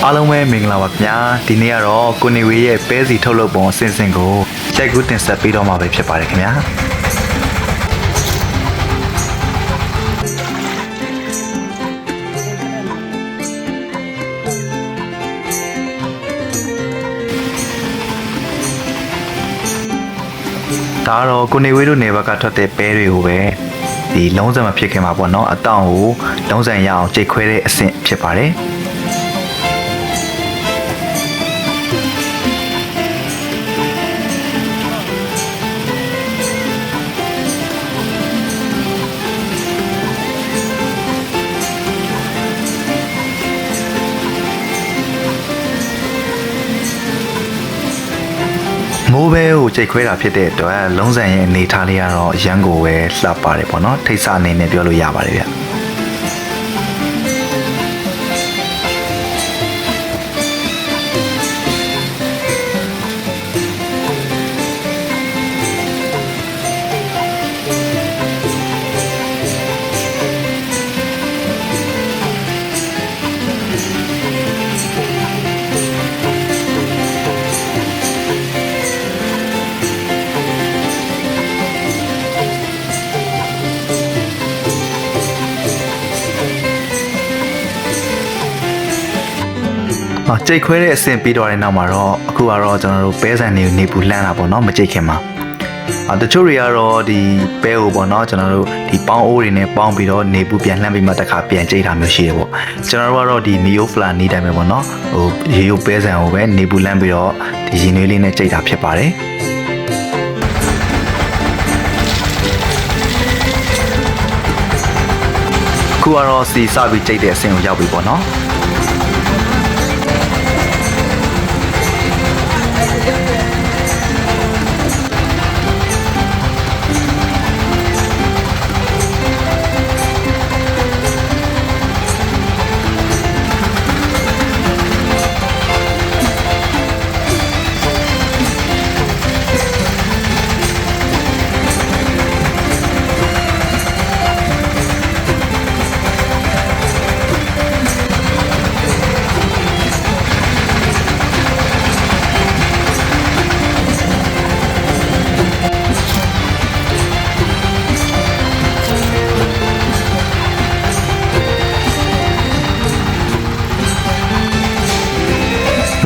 အားလုံးပဲမင်္ဂလာပါခင်ဗျာဒီနေ့ကတော့ကိုနေဝေးရဲ့ပဲစီထုတ်လုပ်ပုံအစဉ်စဉ်ကိုရိုက်ကူးတင်ဆက်ပေးတော့မှာပဲဖြစ်ပါတယ်ခင်ဗျာဒါတော့ကိုနေဝေးတို့နေဘက်ကထွက်တဲ့ပဲတွေကိုပဲဒီလုံးစံမဖြစ်ခင်မှာပေါ့နော်အတောင်ကိုလုံးစံရအောင်ကြိတ်ခွဲတဲ့အဆင့်ဖြစ်ပါတယ်မိုးပဲကိုကြိတ်ခွဲတာဖြစ်တဲ့အတွက်လုံးစံရဲ့အနေထားလေးကတော့ရန်ကိုပဲလှပပါတယ်ပေါ့နော်ထိတ်ဆအနေနဲ့ပြောလို့ရပါတယ်ဗျကြိတ်ခွဲတဲ့အဆင့်ပြီးတော့တဲ့နောက်မှာတော့အခုကတော့ကျွန်တော်တို့ပဲဆန်တွေကိုနေပူလှမ်းတာပေါ့နော်မကြိတ်ခင်မှာတချို့တွေကတော့ဒီပဲကိုပေါ့နော်ကျွန်တော်တို့ဒီပေါင်းအိုးတွေနဲ့ပေါင်းပြီးတော့နေပူပြန်လှမ်းပြီးမှတစ်ခါပြန်ကြိတ်တာမျိုးရှိတယ်ပေါ့ကျွန်တော်တို့ကတော့ဒီမီယိုဖလာနေတိုင်းပဲပေါ့နော်ဟိုရေရိုးပဲဆန်ကိုပဲနေပူလှမ်းပြီးတော့ဒီရင်နွေးလေးနဲ့ကြိတ်တာဖြစ်ပါတယ်အခုကတော့စီစပြီးကြိတ်တဲ့အဆင့်ကိုရောက်ပြီပေါ့နော်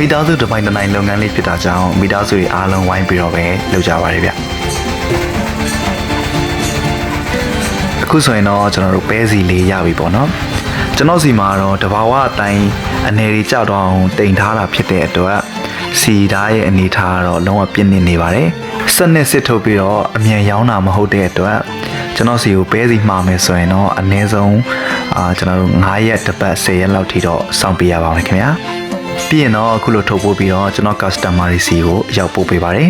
မိသားစုတစ်ပိုင်းတစ်နိုင်လုပ်ငန်းလေးဖြစ်တာကြောင့်မိသားစုတွေအားလုံးဝိုင်းပြီးတော့ပဲလုပ်ကြပါတယ်ဗျအခုဆိုရင်တော့ကျွန်တော်တို့ပဲစီလေးရပြီပေါ့နော်ကျွန်တော်စီမှာတော့တဘာဝအတိုင်းအနေတွေကြောက်တော့အောင်တင်ထားတာဖြစ်တဲ့အတွက်စီဓာတ်ရဲ့အနေထားကတော့လုံးဝပြင်းနေပါတယ်စက်နဲ့စစ်ထုတ်ပြီးတော့အမြန်ရောင်းတာမဟုတ်တဲ့အတွက်ကျွန်တော်စီကိုပဲစီမှာမယ်ဆိုရင်တော့အနည်းဆုံးကျွန်တော်တို့9ရက်တစ်ပတ်10ရက်လောက်ထိတော့စောင့်ပေးရပါမယ်ခင်ဗျာပြီးရင်တော့အခုလိုထုတ်ပို့ပြီးတော့ကျွန်တော် customer တွေစီကိုရောက်ပို့ပေးပါတယ်